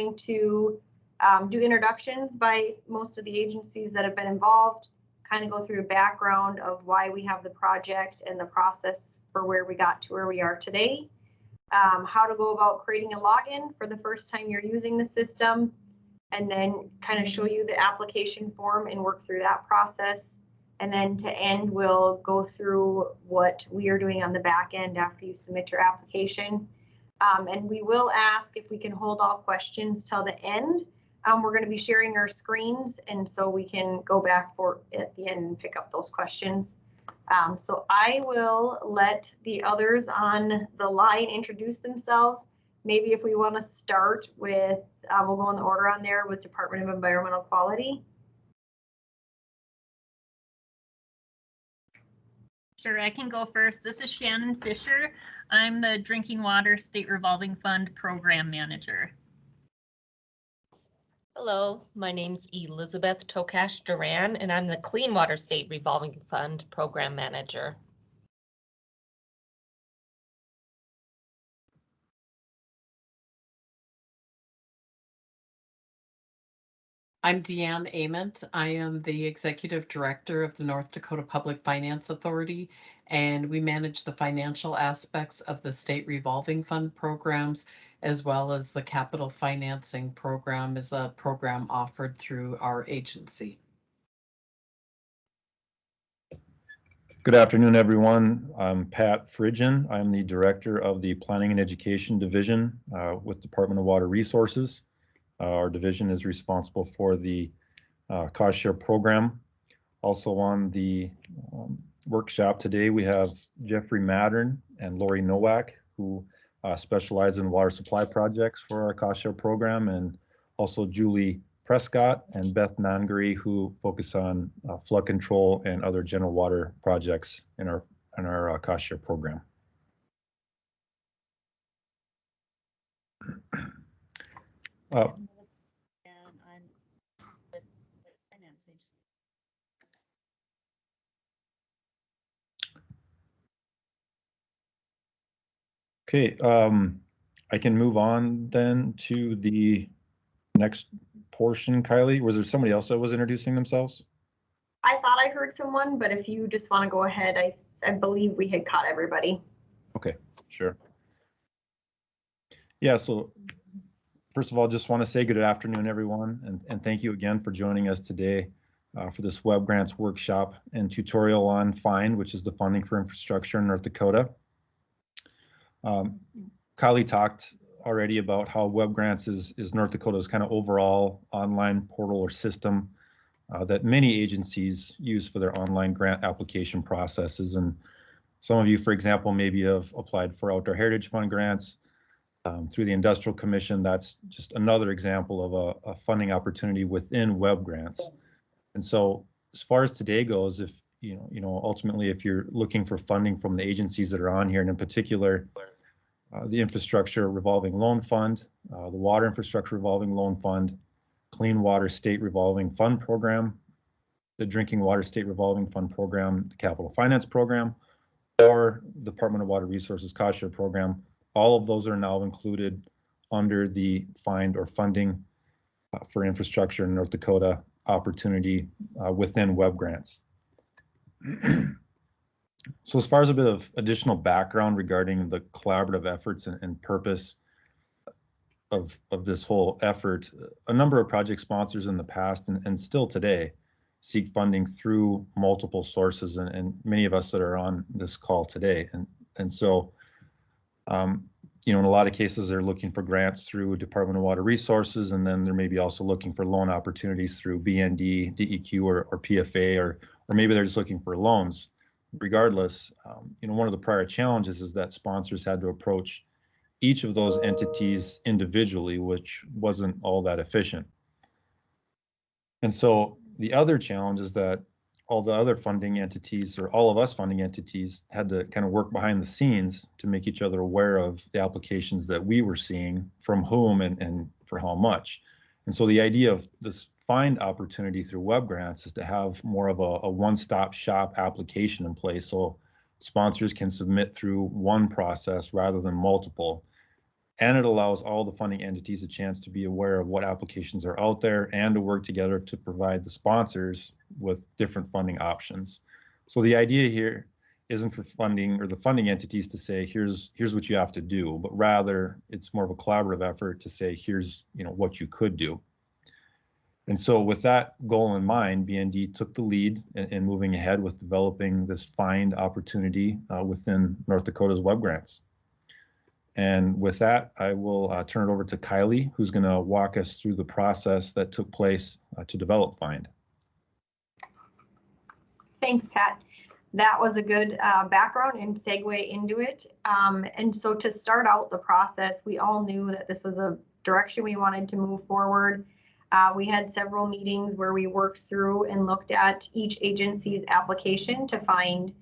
going to do introductions by most of the agencies that have been involved, kind of go through a background of why we have the project and the process for where we got to where we are today, how to go about creating a login for the first time you're using the system, and then kind of show you the application form and work through that process. And then to end, we'll go through what we are doing on the back end after you submit your application. And we will ask if we can hold all questions till the end. We're going to be sharing our screens, and so we can go back for at the end and pick up those questions. So I will let the others on the line introduce themselves. Maybe if we want to start with, we'll go in the order on there with Department of Environmental Quality. Sure, I can go first. This is Shannon Fisher. I'm the Drinking Water State Revolving Fund Program Manager. Hello, my name's Elizabeth Tokash Duran, and I'm the Clean Water State Revolving Fund Program Manager. I'm Deanne Ament. I am the Executive Director of the North Dakota Public Finance Authority, and we manage the financial aspects of the state revolving fund programs, as well as the capital financing program is a program offered through our agency. Good afternoon, everyone. I'm Pat Fridgen. I'm the Director of the Planning and Education Division with Department of Water Resources. Our division is responsible for the cost share program. Also on the workshop today, we have Jeffrey Mattern and Lori Nowak, who specialize in water supply projects for our cost share program, and also Julie Prescott and Beth Nangary, who focus on flood control and other general water projects in our cost share program. Okay, I can move on then to the next portion. Kylie, was there somebody else that was introducing themselves? I thought I heard someone, but if you just want to go ahead, I believe we had caught everybody. Okay, sure. Yeah, so first of all, just want to say good afternoon, everyone, and thank you again for joining us today for this WebGrants workshop and tutorial on FIND, which is the Funding for Infrastructure in North Dakota. Kylie talked already about how WebGrants is North Dakota's kind of overall online portal or system that many agencies use for their online grant application processes. And some of you, for example, maybe have applied for Outdoor Heritage Fund grants through the Industrial Commission. That's just another example of a funding opportunity within WebGrants. And so as far as today goes, if ultimately, if you're looking for funding from the agencies that are on here, and in particular, the Infrastructure Revolving Loan Fund, the Water Infrastructure Revolving Loan Fund, Clean Water State Revolving Fund Program, the Drinking Water State Revolving Fund Program, the Capital Finance Program, or Department of Water Resources Cost Share Program, all of those are now included under the FIND or Funding for Infrastructure in North Dakota opportunity within WebGrants. So as far as a bit of additional background regarding the collaborative efforts and purpose of this whole effort, a number of project sponsors in the past and still today seek funding through multiple sources, and many of us that are on this call today. And so, in a lot of cases, they're looking for grants through Department of Water Resources, and then they're maybe also looking for loan opportunities through BND, DEQ, or PFA, or maybe they're just looking for loans. Regardless, one of the prior challenges is that sponsors had to approach each of those entities individually, which wasn't all that efficient. And so the other challenge is that all the other funding entities, or all of us funding entities, had to kind of work behind the scenes to make each other aware of the applications that we were seeing, from whom and for how much. And so the idea of this FIND opportunity through WebGrants is to have more of a one-stop shop application in place, so sponsors can submit through one process rather than multiple. and it allows all the funding entities a chance to be aware of what applications are out there and to work together to provide the sponsors with different funding options. So the idea here isn't for funding or the funding entities to say, here's what you have to do, but rather it's more of a collaborative effort to say, here's what you could do. And so with that goal in mind, BND took the lead in moving ahead with developing this find opportunity within North Dakota's WebGrants. And with that, I will turn it over to Kylie, who's going to walk us through the process that took place to develop Find. Thanks, Pat. That was a good background and segue into it. And so to start out the process, we all knew that this was a direction we wanted to move forward. We had several meetings where we worked through and looked at each agency's application to find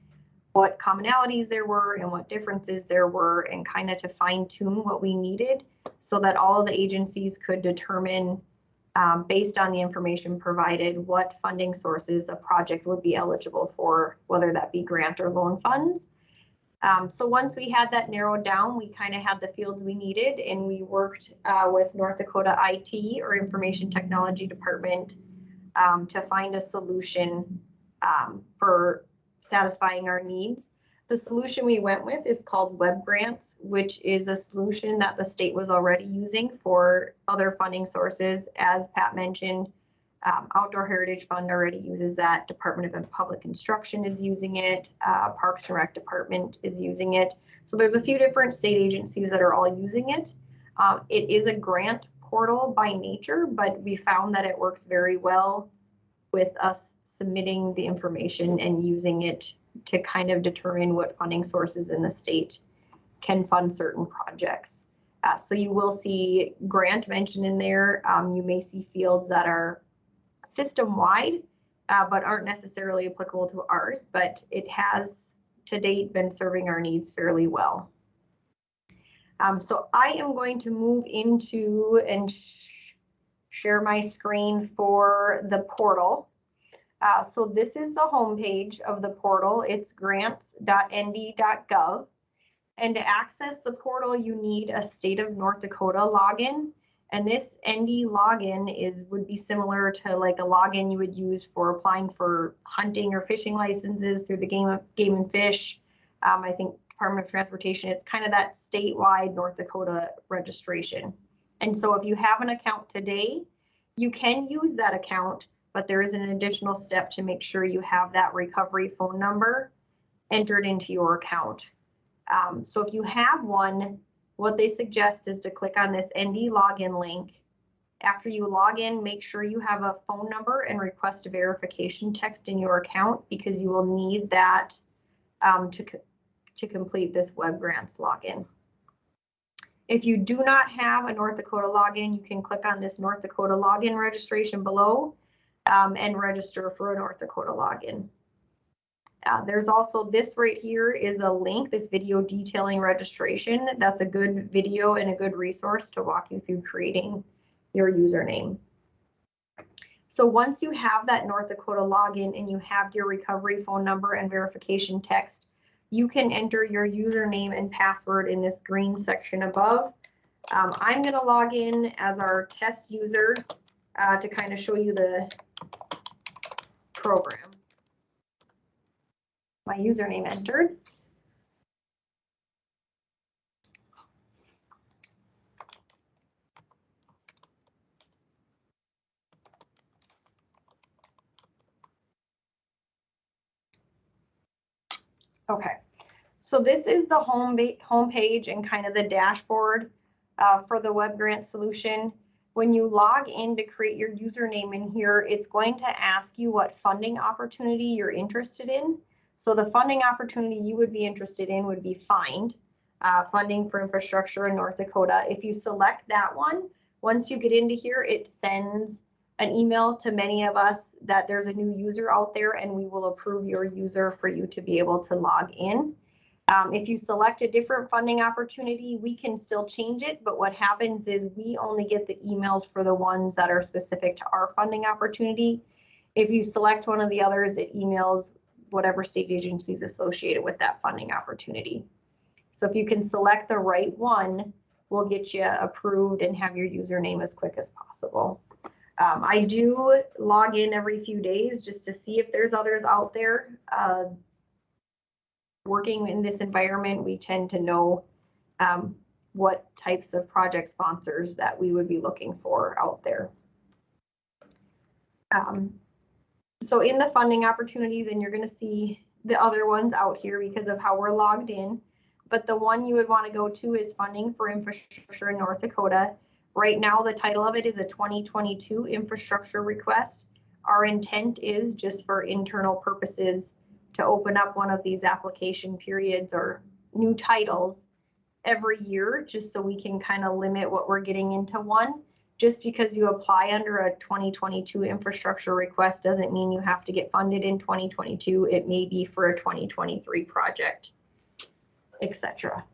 what commonalities there were and what differences there were, and kind of to fine tune what we needed so that all of the agencies could determine, based on the information provided, what funding sources a project would be eligible for, whether that be grant or loan funds. So once we had that narrowed down, we kind of had the fields we needed, and we worked with North Dakota IT, or Information Technology Department, to find a solution for satisfying our needs. The solution we went with is called WebGrants, which is a solution that the state was already using for other funding sources. As Pat mentioned, Outdoor Heritage Fund already uses that. Department of Public Instruction is using it. Parks and Rec Department is using it. So there's a few different state agencies that are all using it. It is a grant portal by nature, but we found that it works very well with us submitting the information and using it to kind of determine what funding sources in the state can fund certain projects. So you will see grant mentioned in there. You may see fields that are system-wide, but aren't necessarily applicable to ours, but it has to date been serving our needs fairly well. So I am going to move into and share my screen for the portal. So this is the homepage of the portal. It's grants.nd.gov. And to access the portal, you need a state of North Dakota login. And this ND login would be similar to like a login you would use for applying for hunting or fishing licenses through the Game and Fish. I think Department of Transportation, it's kind of that statewide North Dakota registration. And so if you have an account today, you can use that account, but there is an additional step to make sure you have that recovery phone number entered into your account. So if you have one, what they suggest is to click on this ND login link. After you log in, make sure you have a phone number and request a verification text in your account, because you will need that to complete this WebGrants login. If you do not have a North Dakota login, you can click on this North Dakota login registration below and register for a North Dakota login. There's also this right here is a link, this video detailing registration. That's a good video and a good resource to walk you through creating your username. So once you have that North Dakota login and you have your recovery phone number and verification text, you can enter your username and password in this green section above. I'm going to log in as our test user to kind of show you the program. My username entered. Okay, so this is the home page and kind of the dashboard for the WebGrant solution. When you log in to create your username in here, it's going to ask you what funding opportunity you're interested in. So the funding opportunity you would be interested in would be FIND, funding for infrastructure in North Dakota. If you select that one, once you get into here, it sends an email to many of us that there's a new user out there, and we will approve your user for you to be able to log in. If you select a different funding opportunity, we can still change it, but what happens is we only get the emails for the ones that are specific to our funding opportunity. If you select one of the others, it emails whatever state agencies associated with that funding opportunity. So if you can select the right one, we'll get you approved and have your username as quick as possible. I do log in every few days just to see if there's others out there. Working in this environment, we tend to know what types of project sponsors that we would be looking for out there. So in the funding opportunities, and you're going to see the other ones out here because of how we're logged in, but the one you would want to go to is funding for infrastructure in North Dakota. Right now, the title of it is a 2022 infrastructure request. Our intent is just for internal purposes to open up one of these application periods or new titles every year, just so we can kind of limit what we're getting into one. Just because you apply under a 2022 infrastructure request doesn't mean you have to get funded in 2022. It may be for a 2023 project, etc.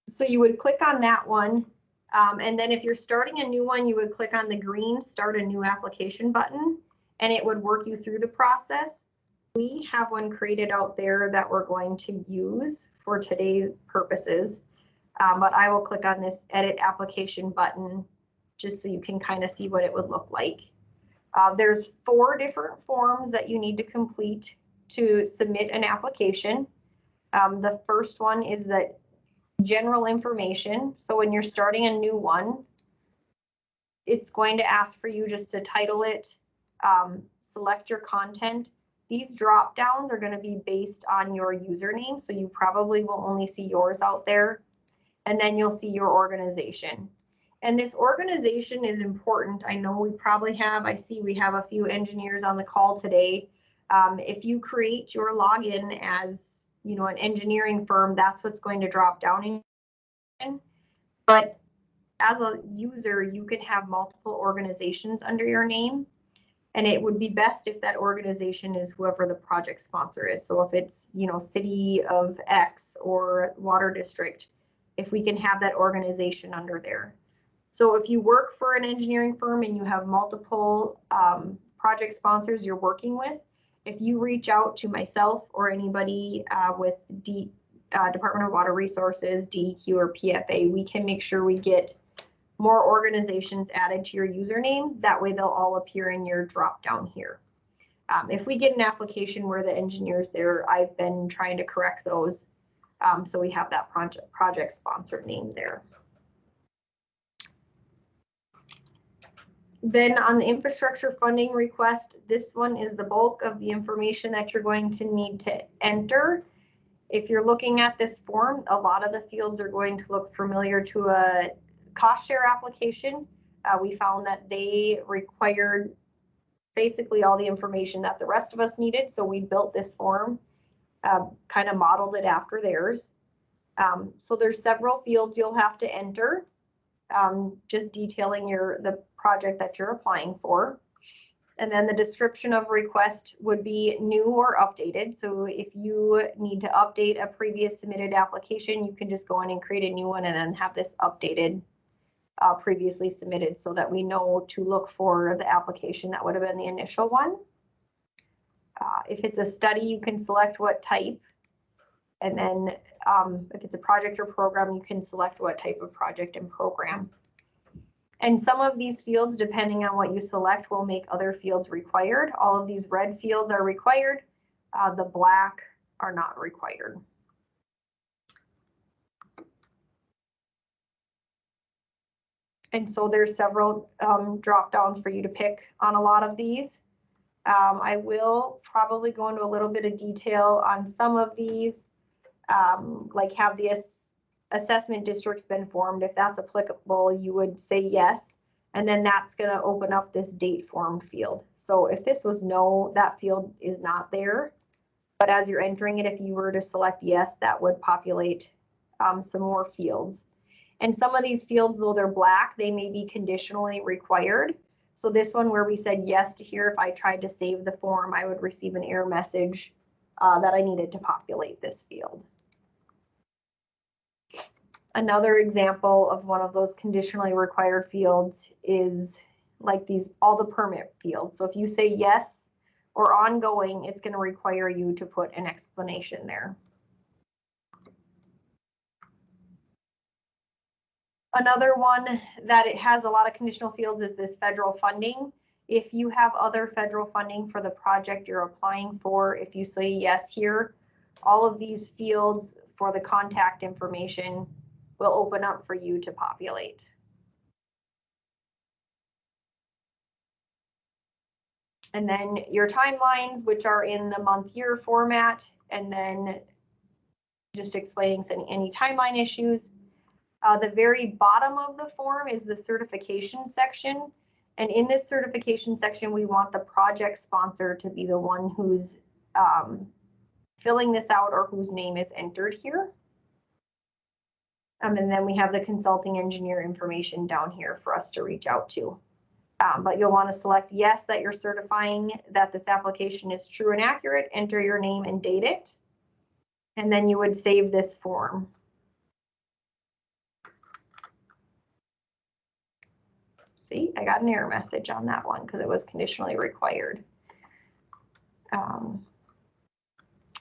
So you would click on that one. And then if you're starting a new one, you would click on the green Start a New Application button, and it would work you through the process. We have one created out there that we're going to use for today's purposes, but I will click on this Edit Application button just so you can kind of see what it would look like. There's 4 different forms that you need to complete to submit an application. The first one is that general information. So when you're starting a new one, it's going to ask for you just to title it, select your content. These drop downs are going to be based on your username, so you probably will only see yours out there, and then you'll see your organization. And this organization is important. I know we probably have, I see we have a few engineers on the call today. If you create your login as an engineering firm, that's what's going to drop down in. But as a user, you can have multiple organizations under your name, and it would be best if that organization is whoever the project sponsor is. So if it's City of X or Water District, if we can have that organization under there. So if you work for an engineering firm and you have multiple project sponsors you're working with, if you reach out to myself or anybody with Department of Water Resources, DEQ, or PFA, we can make sure we get more organizations added to your username. That way they'll all appear in your drop down here. If we get an application where the engineer's there, I've been trying to correct those. So we have that project sponsor name there. Then on the infrastructure funding request, this one is the bulk of the information that you're going to need to enter. If you're looking at this form, a lot of the fields are going to look familiar to a cost share application. We found that they required basically all the information that the rest of us needed, so we built this form, kind of modeled it after theirs. So there's several fields you'll have to enter, just detailing the project that you're applying for. And then the description of request would be new or updated. So if you need to update a previous submitted application, you can just go in and create a new one and then have this updated, previously submitted, so that we know to look for the application that would have been the initial one. If it's a study, you can select what type. And then if it's a project or program, you can select what type of project and program. And some of these fields, depending on what you select, will make other fields required. All of these red fields are required. The black are not required. And so there's several drop downs for you to pick on a lot of these. I will probably go into a little bit of detail on some of these, like have the assessment district's been formed. If that's applicable, you would say yes, and then that's going to open up this date formed field. So if this was no, that field is not there, but as you're entering it, if you were to select yes, that would populate some more fields. And some of these fields, though they're black, they may be conditionally required. So this one where we said yes to here, if I tried to save the form, I would receive an error message that I needed to populate this field. Another example of one of those conditionally required fields is like all the permit fields. So if you say yes or ongoing, it's going to require you to put an explanation there. Another one that it has a lot of conditional fields is this federal funding. If you have other federal funding for the project you're applying for, if you say yes here, all of these fields for the contact information will open up for you to populate. And then your timelines, which are in the month year format, and then just explaining any timeline issues. The very bottom of the form is the certification section. And in this certification section, we want the project sponsor to be the one who's filling this out or whose name is entered here. And then we have the consulting engineer information down here for us to reach out to. But you'll want to select yes, that you're certifying that this application is true and accurate, enter your name and date it, and then you would save this form. See, I got an error message on that one because it was conditionally required.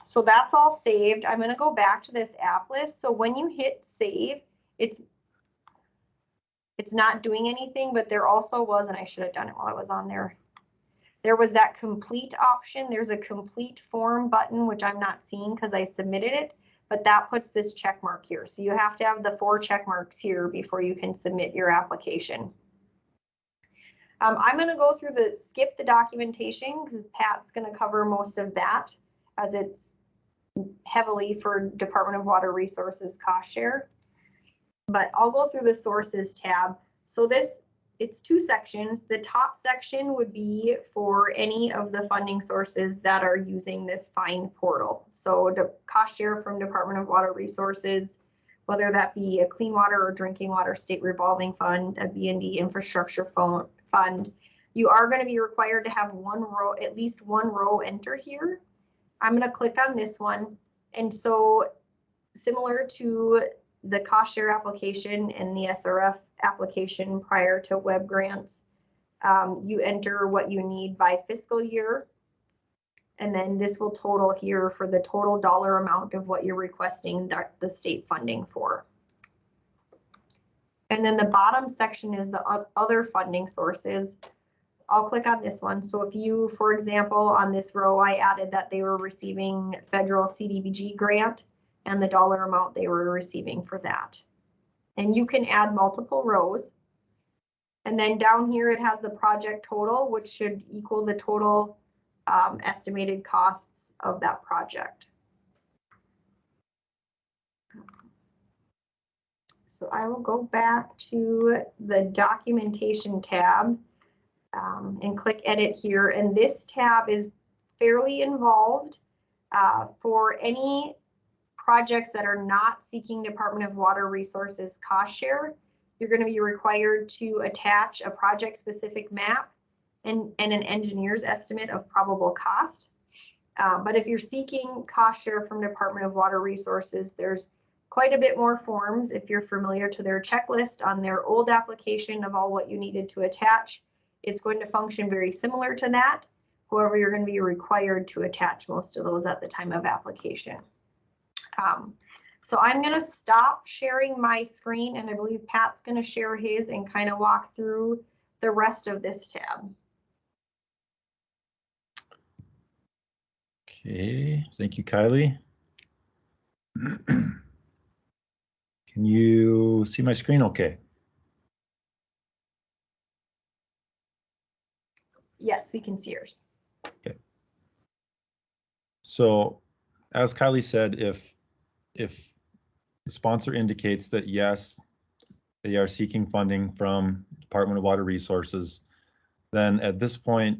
So that's all saved. I'm going to go back to this app list. So when you hit save, it's not doing anything, but there also was, and I should have done it while I was on there. There was that complete option. There's a complete form button, which I'm not seeing because I submitted it, but that puts this check mark here. So you have to have the 4 check marks here before you can submit your application. I'm going to go through skip the documentation because Pat's going to cover most of that as it's heavily for Department of Water Resources cost share. But I'll go through the sources tab. So it's 2 sections. The top section would be for any of the funding sources that are using this FIND portal. So the cost share from Department of Water Resources, whether that be a clean water or drinking water state revolving fund, a B&D infrastructure fund, you are going to be required to have at least one row entered here. I'm going to click on this one. And so similar to the cost share application and the SRF application prior to WebGrants, you enter what you need by fiscal year. And then this will total here for the total dollar amount of what you're requesting the state funding for. And then the bottom section is the other funding sources. I'll click on this one. So if you, for example, on this row, I added that they were receiving federal CDBG grant and the dollar amount they were receiving for that. And you can add multiple rows. And then down here, it has the project total, which should equal the total estimated costs of that project. So I will go back to the documentation tab and click edit here. And this tab is fairly involved for any projects that are not seeking Department of Water Resources cost share. You're going to be required to attach a project specific map and an engineer's estimate of probable cost. But if you're seeking cost share from Department of Water Resources, there's quite a bit more forms. If you're familiar to their checklist on their old application of all what you needed to attach, it's going to function very similar to that. However, you're going to be required to attach most of those at the time of application. So I'm going to stop sharing my screen, and I believe Pat's going to share his and kind of walk through the rest of this tab. Okay, thank you, Kylie. Can you see my screen okay? Yes, we can see yours. Okay. So as Kylie said, if the sponsor indicates that yes, they are seeking funding from Department of Water Resources, then at this point,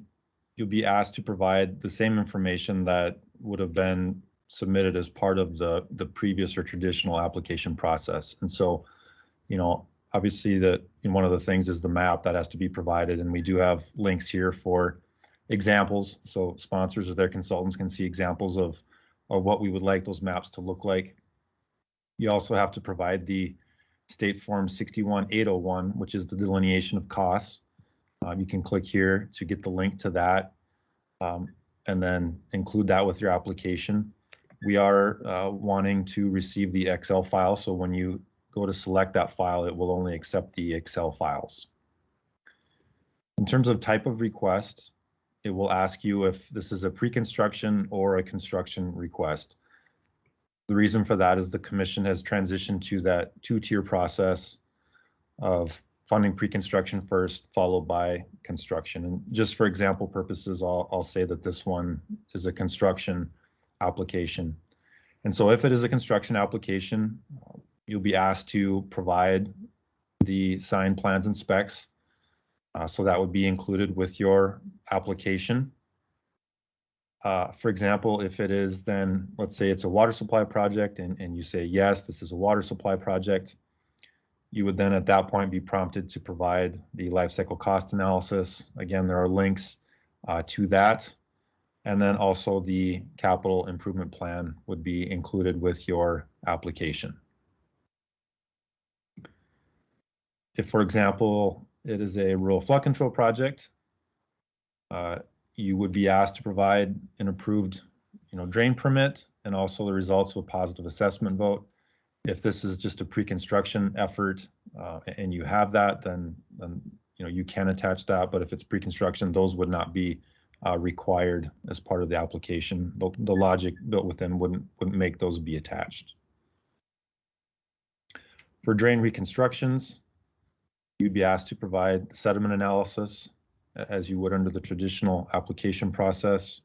you'll be asked to provide the same information that would have been submitted as part of the previous or traditional application process. And so, you know, obviously one of the things is the map that has to be provided, and we do have links here for examples. So sponsors or their consultants can see examples of what we would like those maps to look like. You also have to provide the State Form 61801, which is the delineation of costs. You can click here to get the link to that, and then include that with your application. We are wanting to receive the Excel file, so when you go to select that file, it will only accept the Excel files. In terms of type of request, it will ask you if this is a pre-construction or a construction request. The reason for that is the commission has transitioned to that two-tier process of funding pre-construction first, followed by construction. And just for example purposes, I'll say that this one is a construction application. And so if it is a construction application, you'll be asked to provide the signed plans and specs. So that would be included with your application. For example, if it is then, let's say it's a water supply project and you say, yes, this is a water supply project, you would then at that point be prompted to provide the life cycle cost analysis. Again, there are links to that. And then also the capital improvement plan would be included with your application. If, for example, it is a rural flood control project, you would be asked to provide an approved, drain permit and also the results of a positive assessment vote. If this is just a pre-construction effort and you have that, then you can attach that. But if it's pre-construction, those would not be required as part of the application. The logic built within wouldn't make those be attached. For drain reconstructions, you'd be asked to provide sediment analysis as you would under the traditional application process.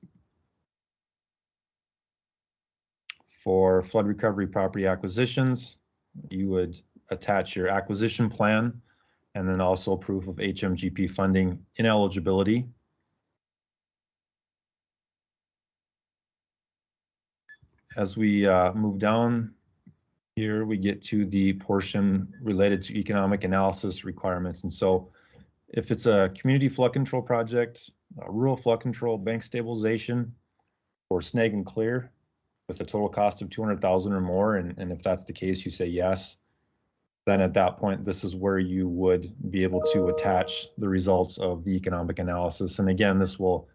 For flood recovery property acquisitions, you would attach your acquisition plan and then also proof of HMGP funding ineligibility. As we move down here, we get to the portion related to economic analysis requirements. And so if it's a community flood control project, a rural flood control, bank stabilization, or snag and clear with a total cost of $200,000 or more, and if that's the case, you say yes, then at that point, this is where you would be able to attach the results of the economic analysis. And again, this will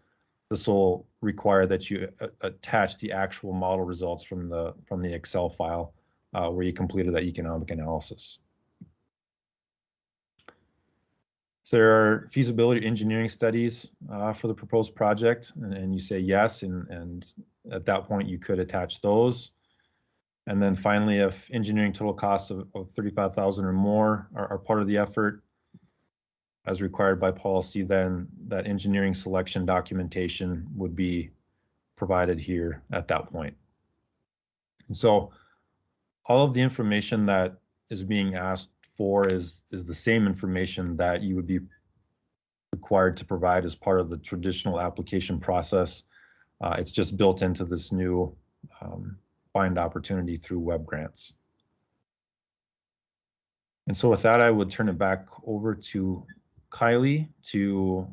require that you attach the actual model results from the Excel file where you completed that economic analysis. So there are feasibility engineering studies for the proposed project, and you say yes, and at that point you could attach those. And then finally, if engineering total costs of $35,000 or more are part of the effort, as required by policy, then that engineering selection documentation would be provided here at that point. And so all of the information that is being asked for is the same information that you would be required to provide as part of the traditional application process. It's just built into this new find opportunity through WebGrants. And so with that, I would turn it back over to Kylie to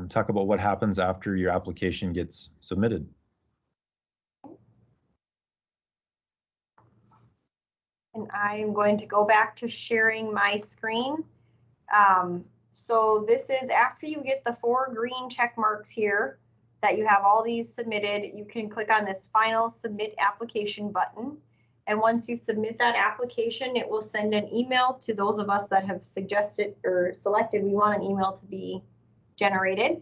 talk about what happens after your application gets submitted. And I'm going to go back to sharing my screen. So this is after you get the 4 green check marks here that you have all these submitted, you can click on this final submit application button. And once you submit that application, it will send an email to those of us that have suggested or selected we want an email to be generated.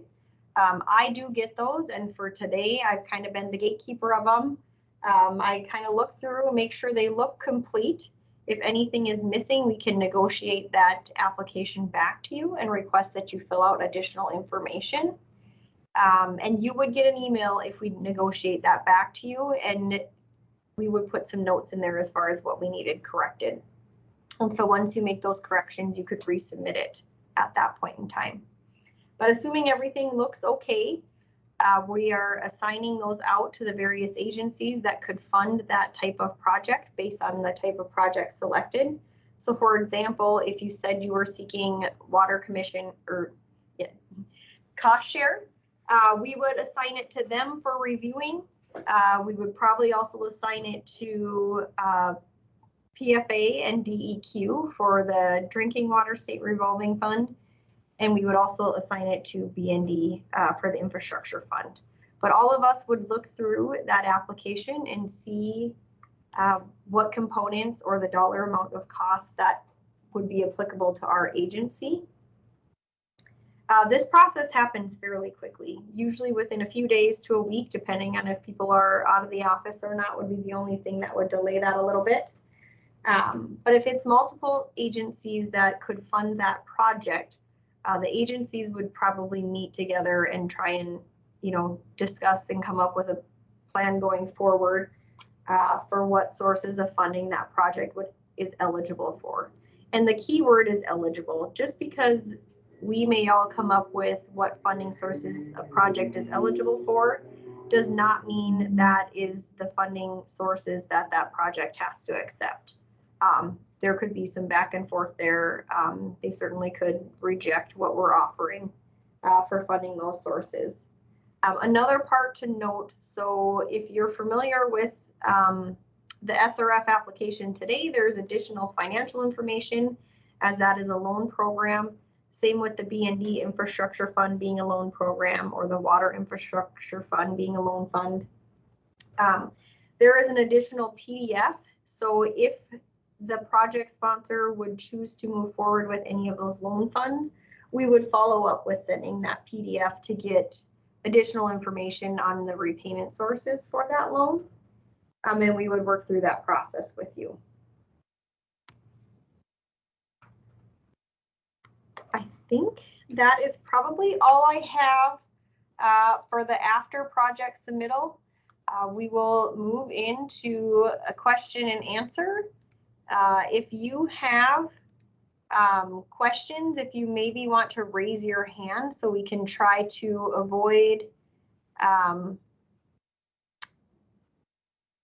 I do get those, and for today, I've kind of been the gatekeeper of them. I kind of look through, make sure they look complete. If anything is missing, we can negotiate that application back to you and request that you fill out additional information. And you would get an email if we negotiate that back to you, and we would put some notes in there as far as what we needed corrected. And so once you make those corrections, you could resubmit it at that point in time. But assuming everything looks okay, we are assigning those out to the various agencies that could fund that type of project based on the type of project selected. So for example, if you said you were seeking water commission or cost share, we would assign it to them for reviewing. We would probably also assign it to PFA and DEQ for the Drinking Water State Revolving Fund. And we would also assign it to BND for the Infrastructure Fund. But all of us would look through that application and see what components or the dollar amount of cost that would be applicable to our agency. This process happens fairly quickly, usually within a few days to a week, depending on if people are out of the office or not, would be the only thing that would delay that a little bit. But if it's multiple agencies that could fund that project, the agencies would probably meet together and try and, discuss and come up with a plan going forward for what sources of funding that project is eligible for. And the key word is eligible. Just because we may all come up with what funding sources a project is eligible for does not mean that is the funding sources that project has to accept. There could be some back and forth there. They certainly could reject what we're offering for funding those sources. Another part to note, so if you're familiar with the SRF application today, there's additional financial information as that is a loan program. Same with the B&D Infrastructure Fund being a loan program, or the Water Infrastructure Fund being a loan fund. There is an additional PDF. So if the project sponsor would choose to move forward with any of those loan funds, we would follow up with sending that PDF to get additional information on the repayment sources for that loan. And we would work through that process with you. I think that is probably all I have for the after project submittal. We will move into a question and answer. If you have questions, if you maybe want to raise your hand so we can try to avoid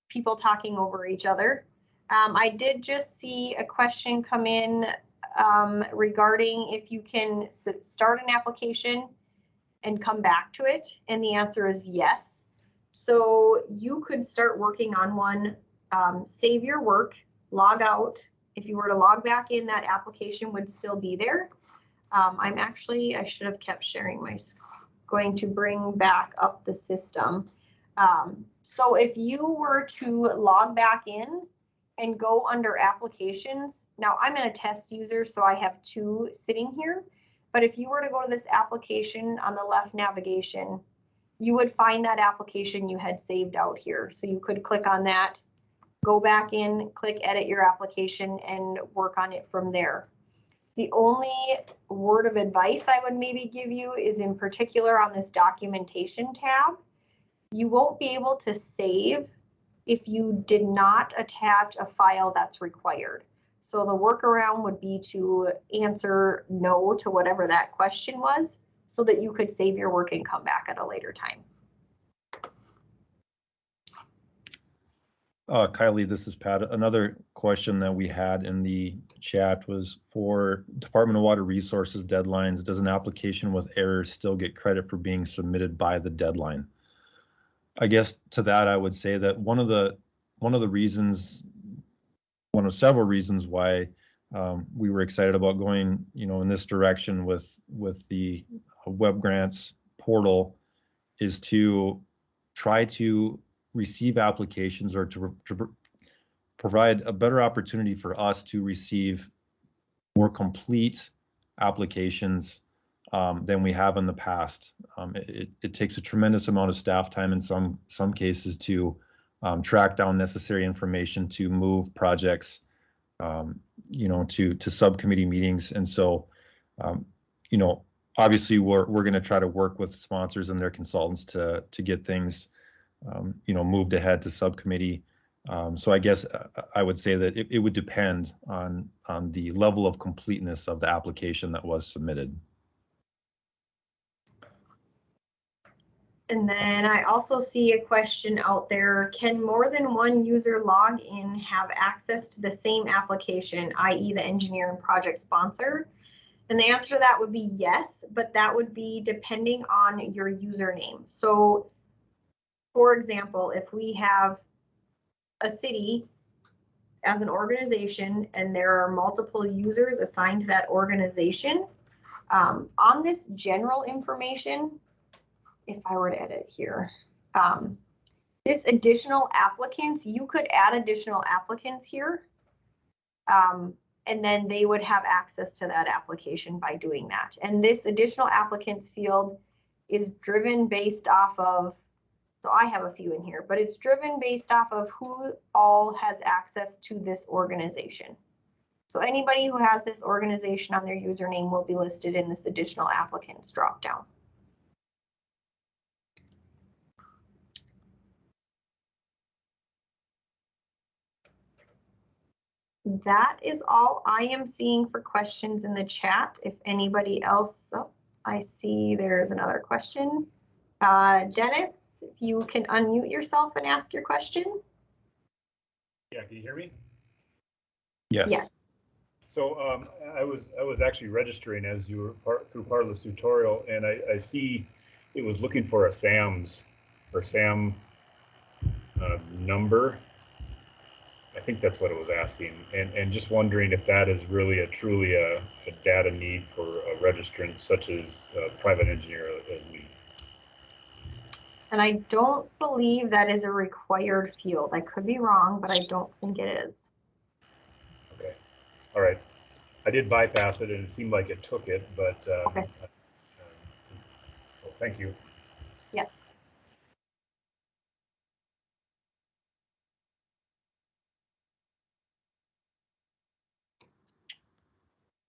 people talking over each other. I did just see a question come in regarding if you can start an application and come back to it, and the answer is yes. So you could start working on one, save your work, log out. If you were to log back in, that application would still be there. I should have kept sharing my screen. Going to bring back up the system. So if you were to log back in and go under applications, now I'm in a test user, so I have 2 sitting here. But if you were to go to this application on the left navigation, you would find that application you had saved out here. So you could click on that, go back in, click edit your application, and work on it from there. The only word of advice I would maybe give you is in particular on this documentation tab. You won't be able to save if you did not attach a file that's required. So the workaround would be to answer no to whatever that question was so that you could save your work and come back at a later time. Kylie, this is Pat. Another question that we had in the chat was for Department of Water Resources deadlines. Does an application with errors still get credit for being submitted by the deadline? I guess to that I would say that one of several reasons why we were excited about going, in this direction with the WebGrants portal is to try to receive applications or to provide a better opportunity for us to receive more complete applications than we have in the past. It takes a tremendous amount of staff time in some cases to track down necessary information to move projects, to subcommittee meetings. And so, obviously we're going to try to work with sponsors and their consultants to get things, moved ahead to subcommittee. So I guess I would say that it would depend on the level of completeness of the application that was submitted. And then I also see a question out there, can more than one user log in have access to the same application, i.e. the engineer and project sponsor? And the answer to that would be yes, but that would be depending on your username. So for example, if we have a city as an organization and there are multiple users assigned to that organization, on this general information, if I were to edit here, This additional applicants, you could add additional applicants here. And then they would have access to that application by doing that. And this additional applicants field is driven based off of, so I have a few in here, but it's driven based off of who all has access to this organization. So anybody who has this organization on their username will be listed in this additional applicants dropdown. That is all I am seeing for questions in the chat. If anybody else, oh, I see there's another question. Dennis, if you can unmute yourself and ask your question. Yeah, can you hear me? Yes. Yes. So I was actually registering as you were through part of this tutorial, and I see it was looking for a SAM number. I think that's what it was asking, and just wondering if that is really truly a data need for a registrant such as a private engineer as me. And I don't believe that is a required field. I could be wrong, but I don't think it is. Okay, all right. I did bypass it, and it seemed like it took it, but Okay. Well, thank you. Yes.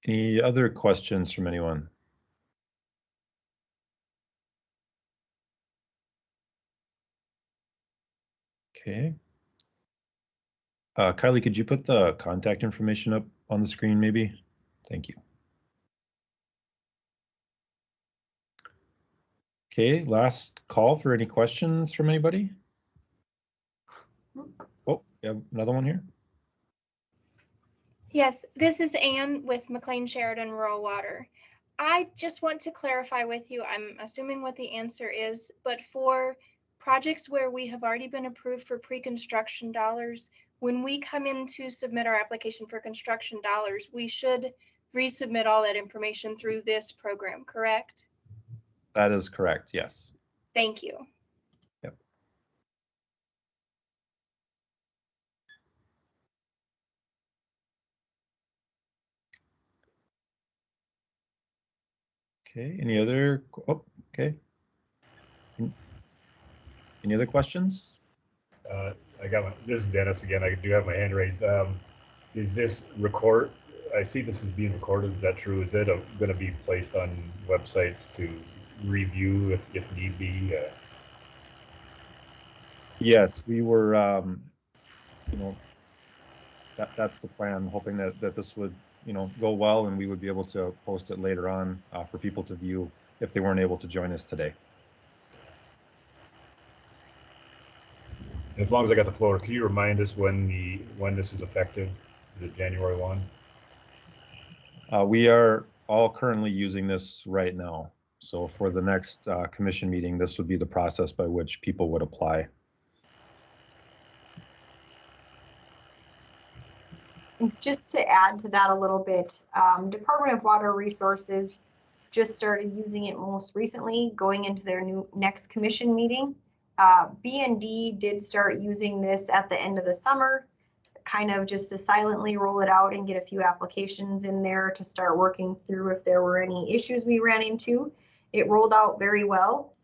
Any other questions from anyone? Okay. Kylie, could you put the contact information up on the screen maybe? Thank you. Okay, last call for any questions from anybody? Oh, you have another one here? Yes, this is Anne with McLean Sheridan Rural Water. I just want to clarify with you, I'm assuming what the answer is, but for projects where we have already been approved for pre-construction dollars, when we come in to submit our application for construction dollars, we should resubmit all that information through this program, correct? That is correct, yes. Thank you. Yep. Okay, any other, oh, okay. Any other questions? This is Dennis again. I do have my hand raised. Is this record? I see this is being recorded. Is that true? Is it going to be placed on websites to review if need be? Yes, we were, you know, that's the plan, hoping that this would, you know, go well and we would be able to post it later on for people to view if they weren't able to join us today. As long as I got the floor, can you remind us when this is effective? Is it January 1? We are all currently using this right now. So for the next commission meeting, this would be the process by which people would apply. Just to add to that a little bit, Department of Water Resources just started using it most recently, going into their next commission meeting. B&D did start using this at the end of the summer, kind of just to silently roll it out and get a few applications in there to start working through if there were any issues we ran into. It rolled out very well.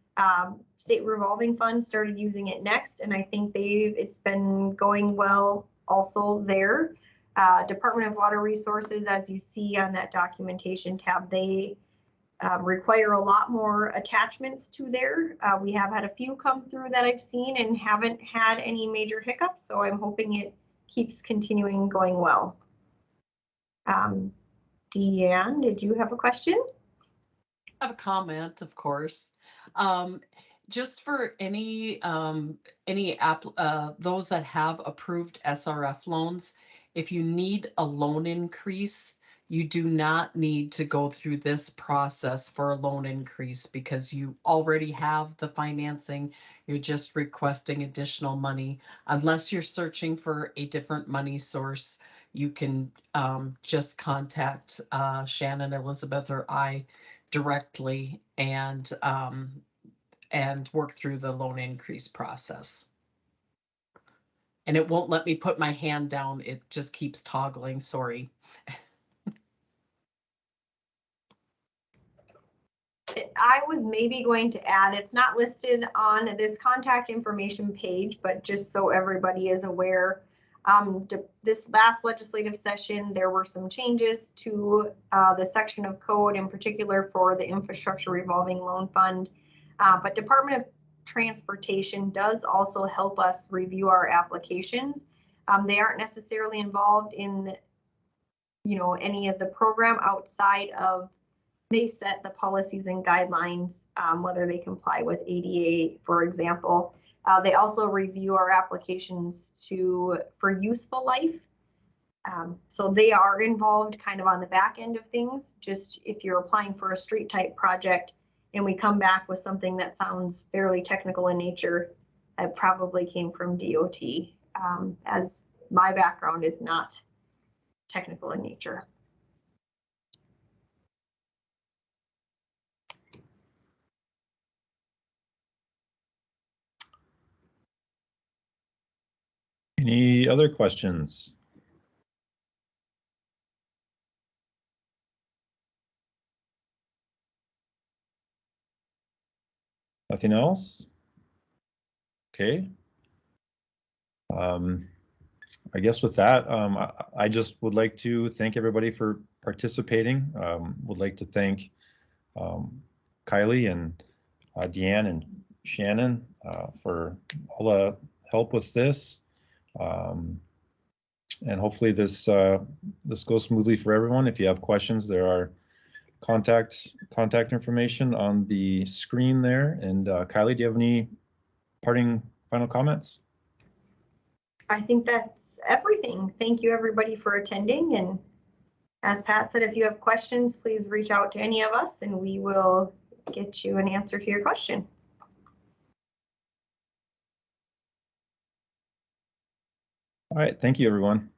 State Revolving Fund started using it next, and I think it's been going well also there. Department of Water Resources, as you see on that documentation tab, they require a lot more attachments to there. We have had a few come through that I've seen and haven't had any major hiccups, so I'm hoping it keeps continuing going well. Deanne, did you have a question? I have a comment, of course. Just for any those that have approved SRF loans, if you need a loan increase, you do not need to go through this process for a loan increase because you already have the financing. You're just requesting additional money. Unless you're searching for a different money source, you can just contact Shannon, Elizabeth, or I directly and work through the loan increase process. And it won't let me put my hand down. It just keeps toggling. Sorry. I was maybe going to add, it's not listed on this contact information page, but just so everybody is aware, this last legislative session, there were some changes to the section of code in particular for the infrastructure revolving loan fund. But Department of Transportation does also help us review our applications. They aren't necessarily involved in, any of the program outside of, they set the policies and guidelines, whether they comply with ADA, for example. They also review our applications for useful life. So they are involved kind of on the back end of things. Just if you're applying for a street type project and we come back with something that sounds fairly technical in nature, that probably came from DOT, as my background is not technical in nature. Any other questions? Nothing else? Okay. I guess with that, I just would like to thank everybody for participating. Would like to thank Kylie and Deanne and Shannon for all the help with this. And hopefully this goes smoothly for everyone. If you have questions, there are contact information on the screen there. And Kylie, do you have any parting final comments? I think that's everything. Thank you everybody for attending. And as Pat said, if you have questions, please reach out to any of us and we will get you an answer to your question. All right. Thank you, everyone.